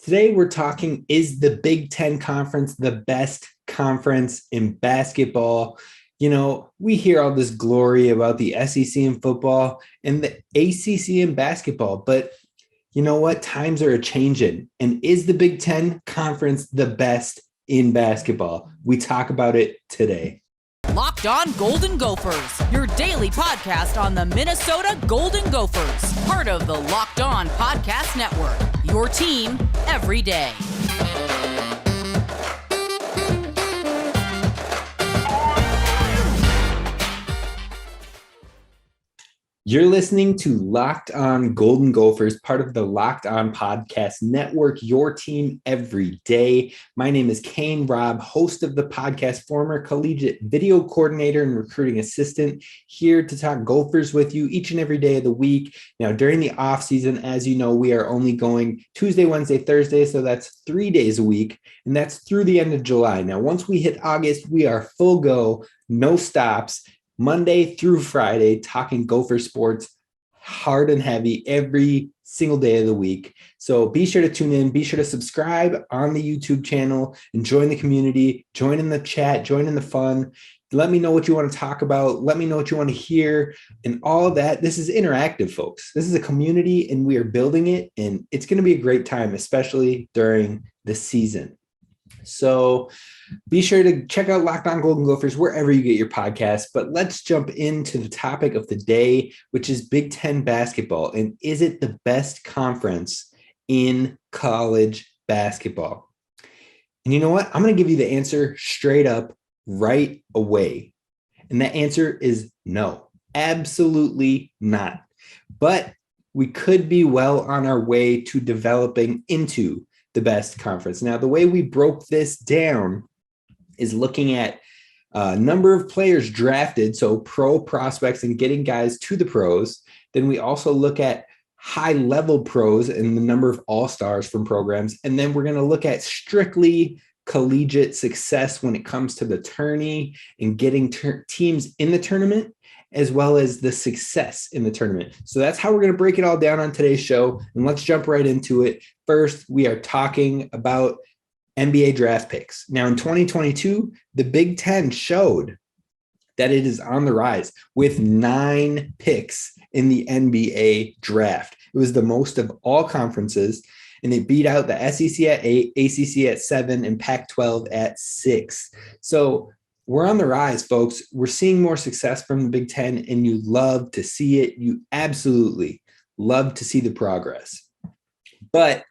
Today we're talking, is the Big Ten Conference the best conference in basketball? You know, we hear all this glory about the SEC in football and the ACC in basketball, but you know what? Times are a-changing. And is the Big Ten Conference the best in basketball? We talk about it today. Locked On Golden Gophers, your daily podcast on the Minnesota Golden Gophers, part of the Locked On Podcast Network, your team every day. You're listening to Locked On Golden Gophers, part of the Locked On Podcast Network, your team every day. My name is Kane Rob, host of the podcast, former collegiate video coordinator and recruiting assistant, here to talk Gophers with you each and every day of the week. Now, during the off season, as you know, we are only going Tuesday, Wednesday, Thursday, so that's 3 days a week, and that's through the end of July. Now, once we hit August, we are full go, no stops, Monday through Friday, talking Gopher sports hard and heavy every single day of the week. So be sure to tune in, be sure to subscribe on the YouTube channel and join the community, join in the chat, join in the fun. Let me know what you want to talk about. Let me know what you want to hear and all of that. This is interactive, folks. This is a community and we are building it, and it's going to be a great time, especially during the season. So be sure to check out Locked On Golden Gophers wherever you get your podcasts. But let's jump into the topic of the day, which is Big Ten basketball. And is it the best conference in college basketball? And you know what? I'm going to give you the answer straight up right away. And that answer is no, absolutely not. But we could be well on our way to developing into the best conference. Now, the way we broke this down is looking at number of players drafted, so pro prospects and getting guys to the pros. Then we also look at high-level pros and the number of all-stars from programs. And then we're going to look at strictly collegiate success when it comes to the tourney and getting teams in the tournament, as well as the success in the tournament. So that's how we're going to break it all down on today's show. And let's jump right into it. First, we are talking about NBA draft picks. Now, in 2022, the Big Ten showed that it is on the rise with 9 picks in the NBA draft. It was the most of all conferences, and it beat out the SEC at 8, ACC at 7, and Pac-12 at 6. So we're on the rise, folks. We're seeing more success from the Big Ten, and you love to see it. You absolutely love to see the progress. But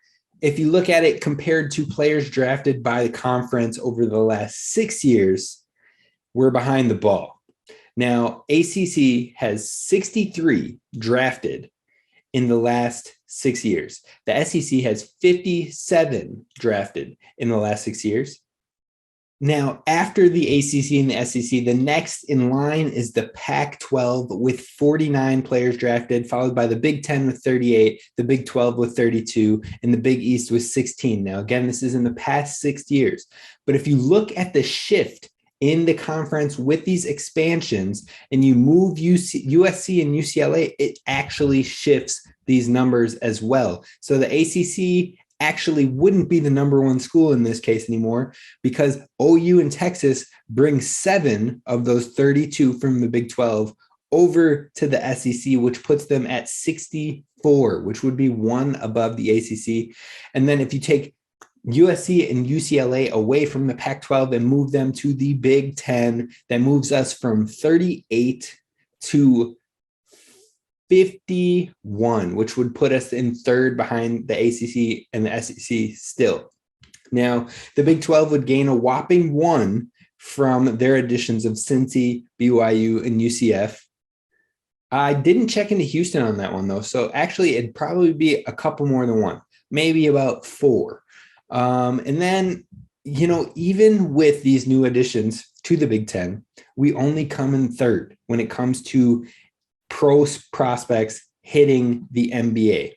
if you look at it compared to players drafted by the conference over the last 6 years, we're behind the ball. Now, ACC has 63 drafted in the last 6 years. The SEC has 57 drafted in the last 6 years. Now, after the ACC and the SEC, the next in line is the Pac-12 with 49 players drafted, followed by the Big Ten with 38, the Big 12 with 32, and the Big East with 16. Now, again, this is in the past 6 years. But if you look at the shift in the conference with these expansions and you move USC and UCLA, it actually shifts these numbers as well. So the ACC actually wouldn't be the number one school in this case anymore, because OU and Texas bring 7 of those 32 from the Big 12 over to the SEC, which puts them at 64, which would be 1 above the ACC. And then if you take USC and UCLA away from the Pac-12 and move them to the Big Ten, that moves us from 38 to 51, which would put us in 3rd behind the ACC and the SEC still. Now, the Big 12 would gain a whopping 1 from their additions of Cincy, BYU, and UCF. I didn't check into Houston on that one, though, so actually it'd probably be a couple more than 1, maybe about 4. And then, you know, even with these new additions to the Big Ten, we only come in 3rd when it comes to pro prospects hitting the NBA.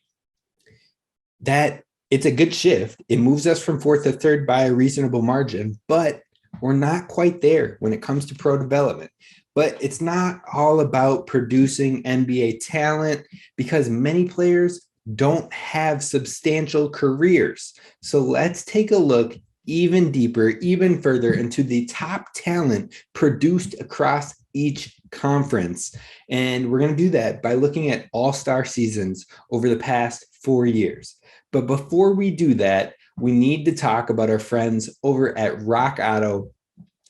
That it's a good shift. It moves us from 4th to 3rd by a reasonable margin, but we're not quite there when it comes to pro development. But it's not all about producing NBA talent, because many players don't have substantial careers. So let's take a look even deeper, even further into the top talent produced across each conference. And we're going to do that by looking at all-star seasons over the past 4 years. But before we do that, we need to talk about our friends over at Rock Auto.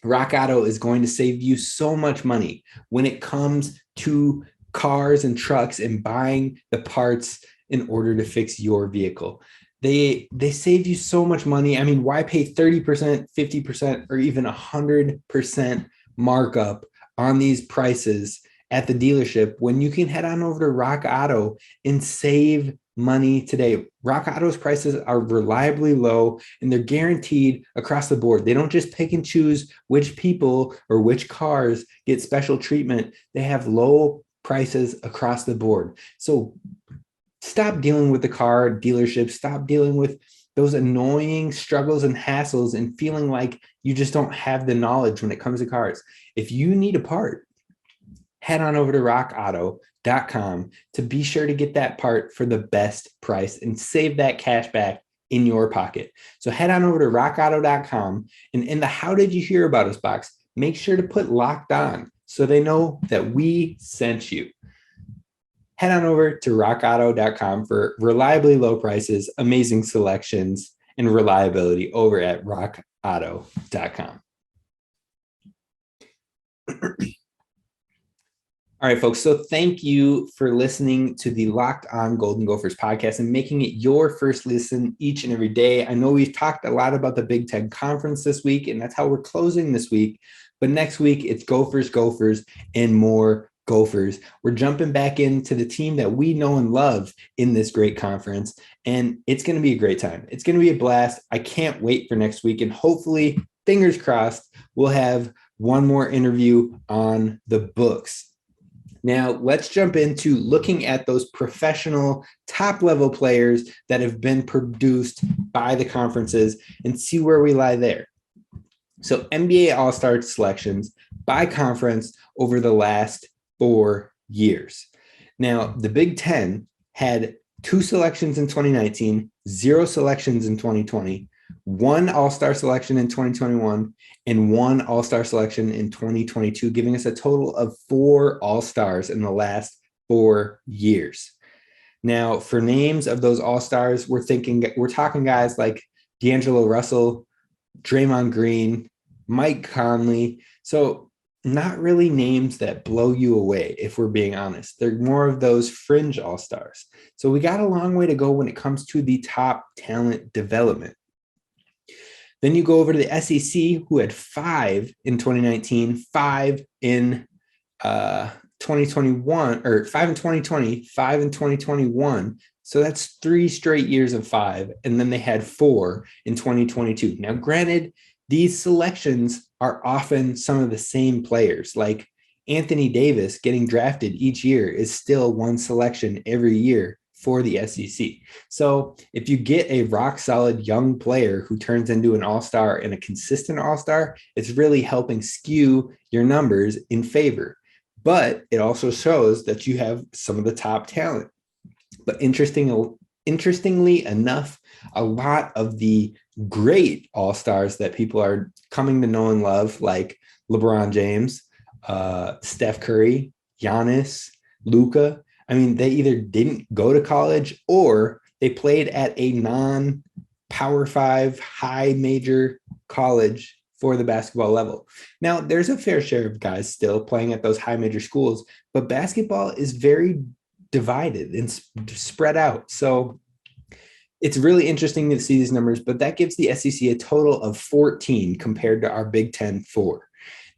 Rock Auto is going to save you so much money when it comes to cars and trucks and buying the parts in order to fix your vehicle. They save you so much money. I mean, why pay 30%, 50%, or even 100% markup on these prices at the dealership when you can head on over to Rock Auto and save money today? Rock Auto's prices are reliably low and they're guaranteed across the board. They don't just pick and choose which people or which cars get special treatment. They have low prices across the board. So stop dealing with the car dealership. Stop dealing with those annoying struggles and hassles and feeling like you just don't have the knowledge when it comes to cars. If you need a part, head on over to rockauto.com to be sure to get that part for the best price and save that cash back in your pocket. So head on over to rockauto.com, and in the How Did You Hear About Us box, make sure to put Locked On so they know that we sent you. Head on over to rockauto.com for reliably low prices, amazing selections, and reliability over at rockauto.com. All right, folks. So thank you for listening to the Locked On Golden Gophers podcast and making it your first listen each and every day. I know we've talked a lot about the Big Ten Conference this week, and that's how we're closing this week. But next week, it's Gophers, and more Gophers. We're jumping back into the team that we know and love in this great conference, and it's going to be a great time. It's going to be a blast. I can't wait for next week, and hopefully, fingers crossed, we'll have one more interview on the books. Now, let's jump into looking at those professional top-level players that have been produced by the conferences and see where we lie there. So NBA All-Star selections by conference over the last 4 years. Now, the Big Ten had 2 selections in 2019, 0 selections in 2020, 1 All-Star selection in 2021, and 1 All-Star selection in 2022, giving us a total of 4 All-Stars in the last 4 years. Now, for names of those All-Stars, we're talking guys like D'Angelo Russell, Draymond Green, Mike Conley. So not really names that blow you away, if we're being honest. They're more of those fringe All-Stars. So we got a long way to go when it comes to the top talent development. Then you go over to the SEC, who had 5 in 2019, 5 in 2021, or 5 in 2020, 5 in 2021. So that's 3 straight years of 5. And then they had 4 in 2022. Now, granted, these selections are often some of the same players. Like Anthony Davis getting drafted each year is still 1 selection every year for the SEC. So if you get a rock solid young player who turns into an all-star and a consistent all-star, it's really helping skew your numbers in favor. But it also shows that you have some of the top talent. But interestingly enough, a lot of the great all-stars that people are coming to know and love, like LeBron James, Steph Curry, Giannis, Luka, I mean, they either didn't go to college or they played at a non-Power 5 high major college for the basketball level. Now, there's a fair share of guys still playing at those high major schools, but basketball is very divided and spread out. So it's really interesting to see these numbers, but that gives the SEC a total of 14 compared to our Big Ten 4.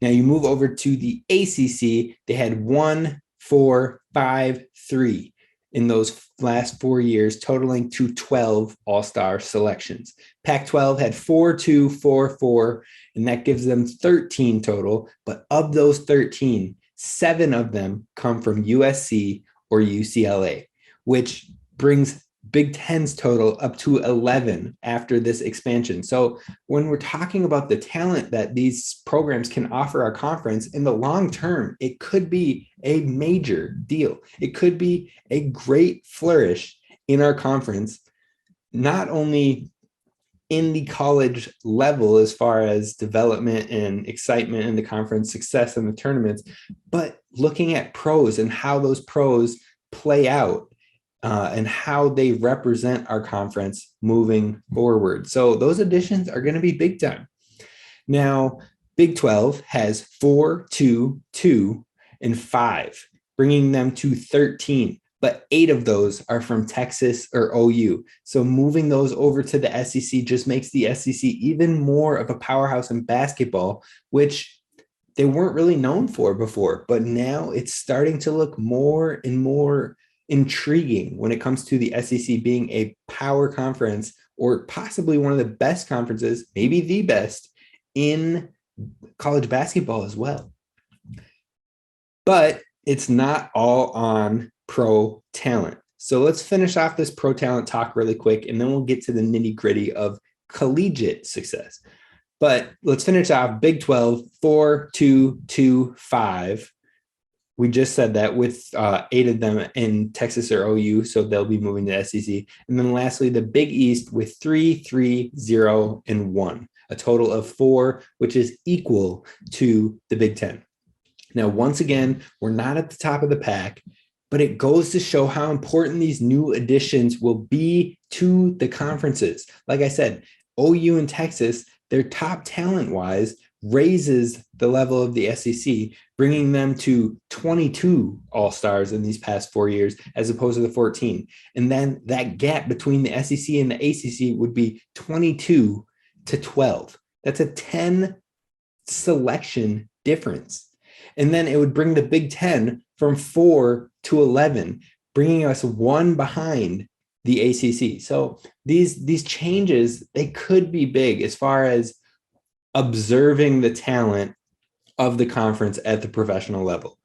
Now you move over to the ACC, they had 1, 4, 5, 3 in those last 4 years, totaling to 12 all-star selections. Pac-12 had 4, 2, 4, 4, and that gives them 13 total. But of those 13, 7 of them come from USC or UCLA, which brings Big Ten's total up to 11 after this expansion. So when we're talking about the talent that these programs can offer our conference in the long term, it could be a major deal. It could be a great flourish in our conference, not only in the college level as far as development and excitement in the conference, success in the tournaments, but looking at pros and how those pros play out and how they represent our conference moving forward. So those additions are going to be big time. Now, Big 12 has 4, 2, 2, and 5, bringing them to 13. But 8 of those are from Texas or OU. So moving those over to the SEC just makes the SEC even more of a powerhouse in basketball, which they weren't really known for before. But now it's starting to look more and more intriguing when it comes to the SEC being a power conference, or possibly one of the best conferences, maybe the best in college basketball as well. But it's not all on pro talent. So let's finish off this pro talent talk really quick, and then we'll get to the nitty gritty of collegiate success. But let's finish off Big 12, 4, 2, 2, 5. We just said that with 8 of them in Texas or OU, so they'll be moving to SEC. And then lastly, the Big East with 3, 3, 0, and 1, a total of 4, which is equal to the Big Ten. Now, once again, we're not at the top of the pack, but it goes to show how important these new additions will be to the conferences. Like I said, OU and Texas, their top talent-wise, raises the level of the SEC, bringing them to 22 All-Stars in these past 4 years, as opposed to the 14. And then that gap between the SEC and the ACC would be 22 to 12. That's a 10 selection difference. And then it would bring the Big Ten from 4 to 11, bringing us 1 behind the ACC. So these changes, they could be big as far as observing the talent of the conference at the professional level.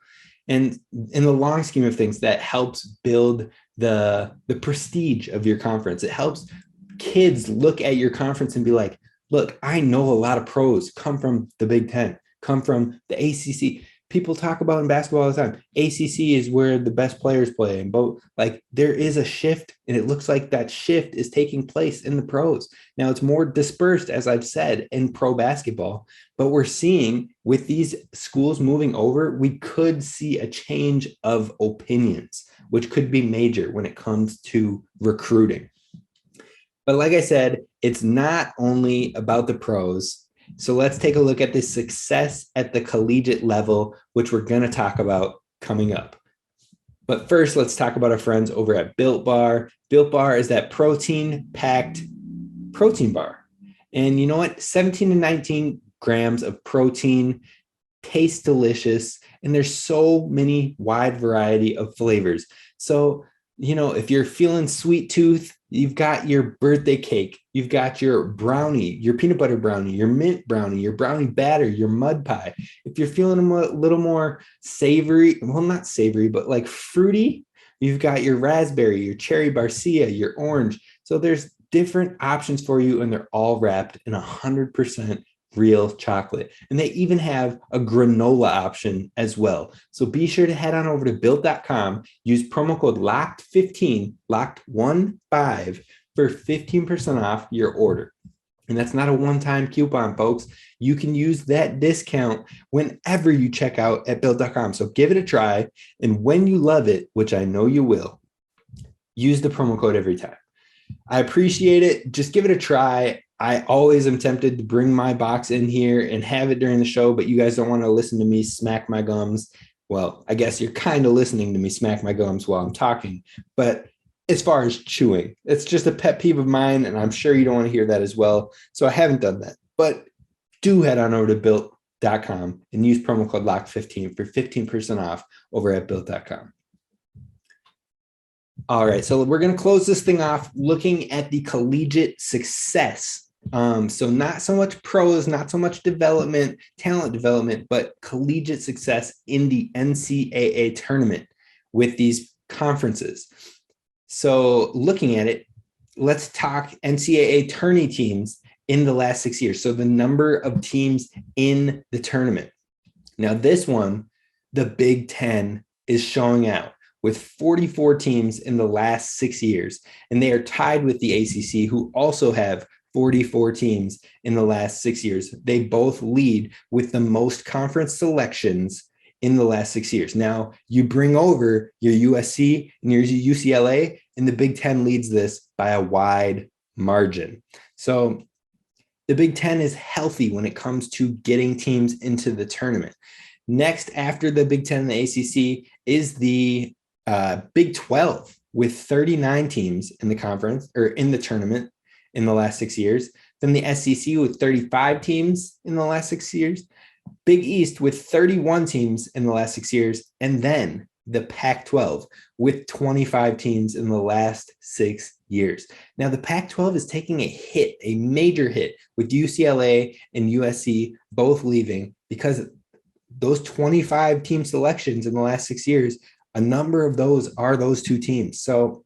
And in the long scheme of things, that helps build the prestige of your conference. It helps kids look at your conference and be like, look, I know a lot of pros come from the Big Ten, come from the ACC. People talk about in basketball all the time, ACC is where the best players play. And both, like, there is a shift, and it looks like that shift is taking place in the pros. Now, it's more dispersed, as I've said, in pro basketball, but we're seeing with these schools moving over, we could see a change of opinions, which could be major when it comes to recruiting. But like I said, it's not only about the pros. So let's take a look at the success at the collegiate level, which we're going to talk about coming up. But first, let's talk about our friends over at Built Bar. Built Bar is that protein-packed protein bar. And you know what? 17 to 19 grams of protein, tastes delicious, and there's so many wide variety of flavors. So, you know, if you're feeling sweet tooth, you've got your birthday cake, you've got your brownie, your peanut butter brownie, your mint brownie, your brownie batter, your mud pie. If you're feeling a little more savory, well, not savory, but like fruity, you've got your raspberry, your cherry barcia, your orange. So there's different options for you, and they're all wrapped in 100% real chocolate. And they even have a granola option as well. So be sure to head on over to built.com, use promo code LOCKED15, LOCKED15 for 15% off your order. And that's not a one-time coupon, folks. You can use that discount whenever you check out at built.com. So give it a try. And when you love it, which I know you will, use the promo code every time. I appreciate it. Just give it a try. I always am tempted to bring my box in here and have it during the show, but you guys don't want to listen to me smack my gums. Well, I guess you're kind of listening to me smack my gums while I'm talking, but as far as chewing, it's just a pet peeve of mine, and I'm sure you don't want to hear that as well. So I haven't done that, but do head on over to built.com and use promo code LOCK15 for 15% off over at built.com. All right, so we're going to close this thing off looking at the collegiate success. So not so much pros, not so much development, talent development, but collegiate success in the NCAA tournament with these conferences. So looking at it, let's talk NCAA tourney teams in the last 6 years. So the number of teams in the tournament. Now this one, the Big Ten is showing out with 44 teams in the last 6 years. And they are tied with the ACC, who also have 44 teams in the last 6 years. They both lead with the most conference selections in the last 6 years. Now, you bring over your USC and your UCLA, and the Big Ten leads this by a wide margin. So the Big Ten is healthy when it comes to getting teams into the tournament. Next, after the Big Ten and the ACC, is the Big 12 with 39 teams in the conference or in the tournament in the last 6 years. Then the SEC with 35 teams in the last 6 years. Big East with 31 teams in the last 6 years. And then the Pac-12 with 25 teams in the last 6 years. Now, the Pac-12 is taking a hit, a major hit, with UCLA and USC both leaving because those 25 team selections in the last 6 years, a number of those are those two teams. So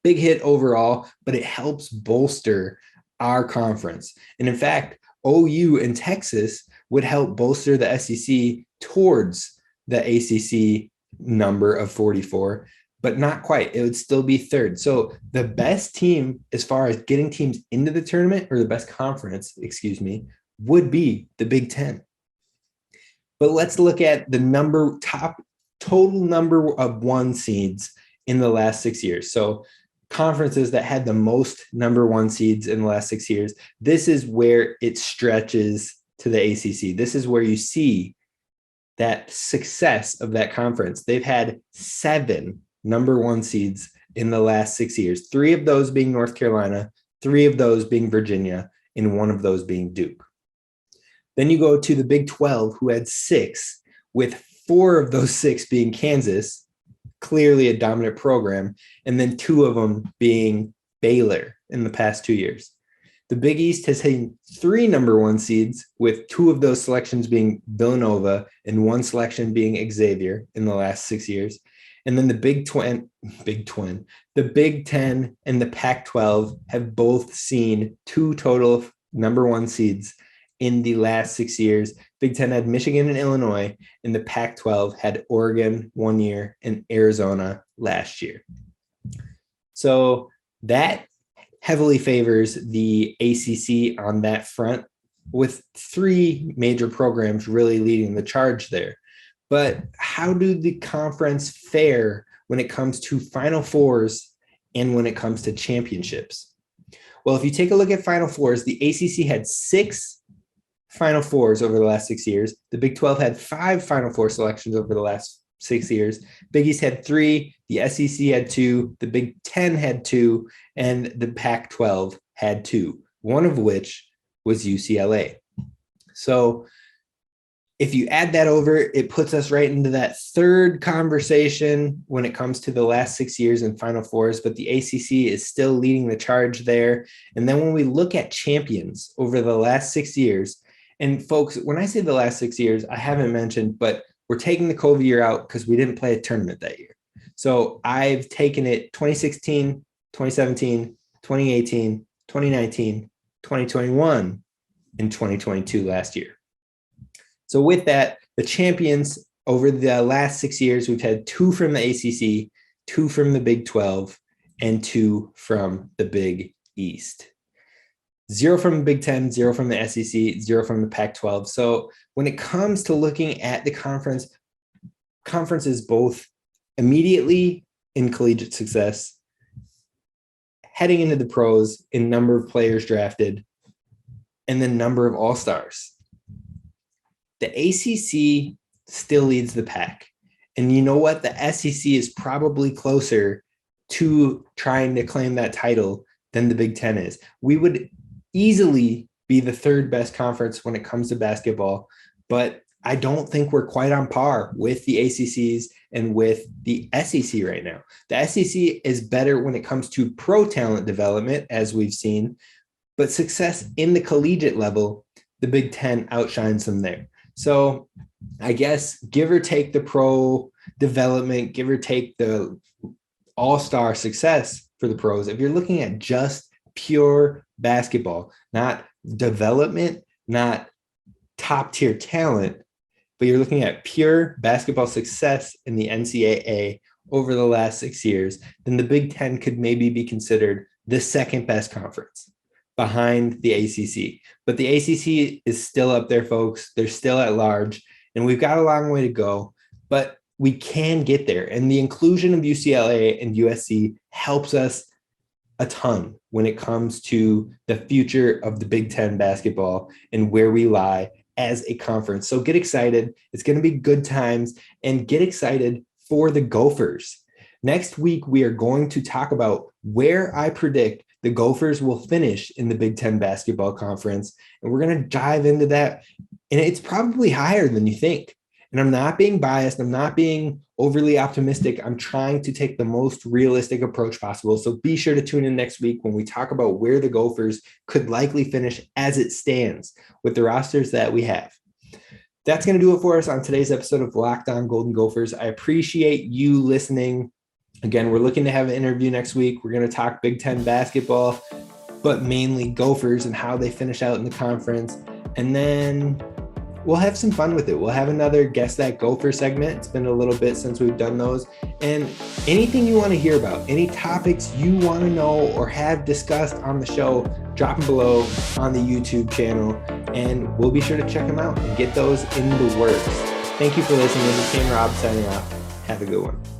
big hit overall, but it helps bolster our conference. And in fact, OU and Texas would help bolster the SEC towards the ACC number of 44, but not quite. It would still be third. So the best team as far as getting teams into the tournament, or the best conference, would be the Big Ten. But let's look at the total number of 1 seeds in the last 6 years. So conferences that had the most number 1 seeds in the last 6 years. This is where it stretches to the ACC. This is where you see that success of that conference. They've had 7 number 1 seeds in the last 6 years, 3 of those being North Carolina, 3 of those being Virginia, and 1 of those being Duke. Then you go to the Big 12, who had 6, with 4 of those 6 being Kansas, clearly a dominant program, and then 2 of them being Baylor in the past 2 years. The Big East has had 3 number 1 seeds, with 2 of those selections being Villanova and 1 selection being Xavier in the last 6 years. And then the Big Ten, the Big Ten and the Pac-12 have both seen 2 total number 1 seeds in the last 6 years. Big Ten had Michigan and Illinois, and the Pac-12 had Oregon 1 year and Arizona last year. So that heavily favors the ACC on that front, with 3 major programs really leading the charge there. But how do the conference fare when it comes to Final Fours and when it comes to championships? Well, if you take a look at Final Fours, the ACC had 6 Final Fours over the last 6 years. The Big 12 had 5 Final Four selections over the last 6 years. Big East had 3, the SEC had 2, the Big 10 had 2, and the Pac-12 had 2, one of which was UCLA. So if you add that over, it puts us right into that third conversation when it comes to the last 6 years in Final Fours, but the ACC is still leading the charge there. And then when we look at champions over the last 6 years, and folks, when I say the last 6 years, I haven't mentioned, but we're taking the COVID year out because we didn't play a tournament that year. So I've taken it 2016, 2017, 2018, 2019, 2021, and 2022 last year. So with that, the champions over the last 6 years, we've had 2 from the ACC, 2 from the Big 12, and 2 from the Big East. 0 from the Big 10, 0 from the SEC, 0 from the Pac-12. So when it comes to looking at the conferences both immediately in collegiate success, heading into the pros in number of players drafted, and the number of all-stars, the ACC still leads the pack. And you know what? The SEC is probably closer to trying to claim that title than the Big Ten is. We would easily be the 3rd best conference when it comes to basketball, but I don't think we're quite on par with the ACCs and with the SEC right now. The SEC is better when it comes to pro talent development, as we've seen, but success in the collegiate level, the Big Ten outshines them there. So I guess give or take the pro development, give or take the all-star success for the pros, if you're looking at just pure basketball, not development, not top-tier talent, but you're looking at pure basketball success in the NCAA, over the last 6 years, then the Big Ten could maybe be considered the second best conference behind the ACC. But the ACC is still up there, folks. They're still at large, and we've got a long way to go, but we can get there. And the inclusion of UCLA and USC helps us a ton when it comes to the future of the Big Ten basketball and where we lie as a conference. So get excited. It's going to be good times, and get excited for the Gophers. Next week, we are going to talk about where I predict the Gophers will finish in the Big Ten basketball conference. And we're going to dive into that. And it's probably higher than you think. And I'm not being biased. I'm not being overly optimistic. I'm trying to take the most realistic approach possible. So be sure to tune in next week when we talk about where the Gophers could likely finish as it stands with the rosters that we have. That's going to do it for us on today's episode of Locked On Golden Gophers. I appreciate you listening. Again, we're looking to have an interview next week. We're going to talk Big Ten basketball, but mainly Gophers and how they finish out in the conference. And then we'll have some fun with it. We'll have another Guess That Gopher segment. It's been a little bit since we've done those. And anything you want to hear about, any topics you want to know or have discussed on the show, drop them below on the YouTube channel, and we'll be sure to check them out and get those in the works. Thank you for listening. This is Kane Rob signing off. Have a good one.